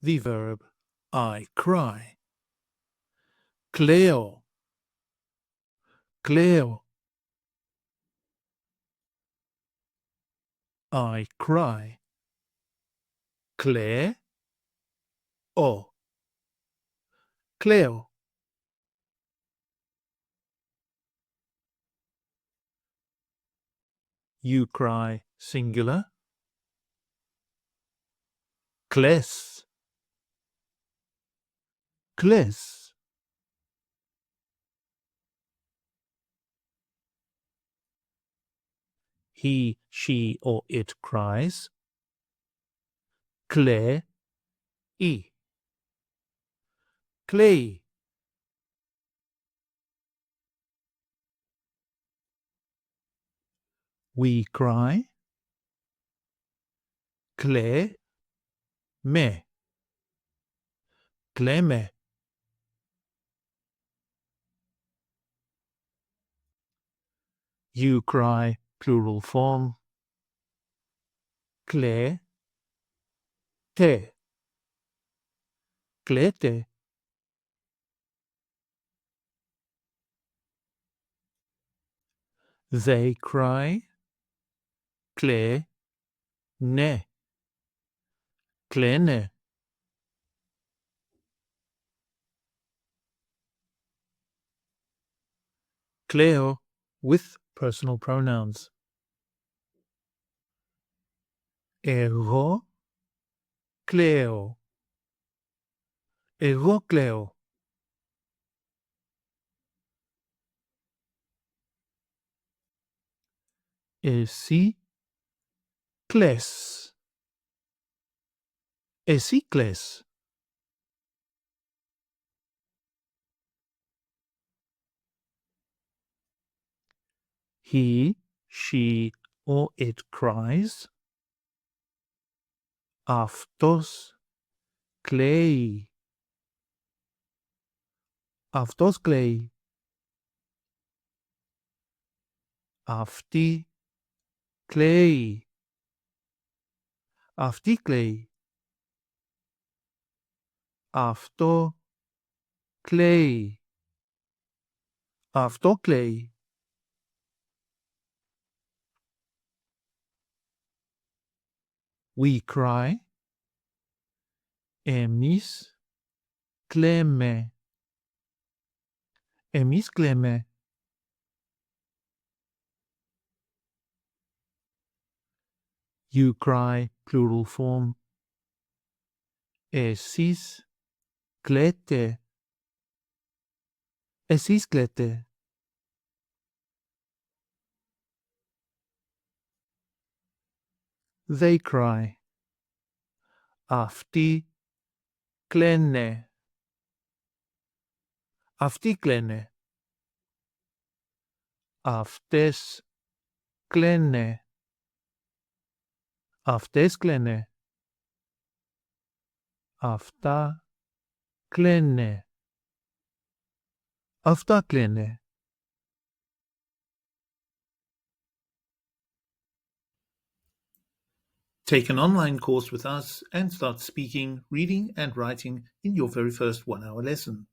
the verb I cry. Κλαίω. Κλαίω. I cry. Κλαίω. Κλαίω. You cry, singular. Κλαις. Κλαις. He, she, or it cries. Κλαίει. Κλαίει. We cry. Κλαίμε. Κλαίμε. You cry, plural form. Κλαίτε. Κλαίτε. They cry. Κλαίγνε. Κλαίνε. Κλαίω with personal pronouns. Εγώ κλαίω. Εγώ κλαίω. Εσύ κλαις. Εσύ κλαις. He, she, or it cries. Αυτός κλαίει. Αυτός κλαίει. Αυτή κλαίει. Αυτή κλαίει. Αυτό κλαίει. Αυτό κλαίει. We cry. Εμείς κλαίμε. Εμείς κλαίμε. You cry, plural form. Εσείς κλαίτε. Εσείς κλαίτε. They cry. Αυτοί κλαίνε. Αυτοί κλαίνε. Αυτές κλαίνε. Αυτές κλαίνε. Αυτά κλαίνε. Αυτά κλαίνε. Take an online course with us and start speaking, reading and writing in your very first 1-hour lesson.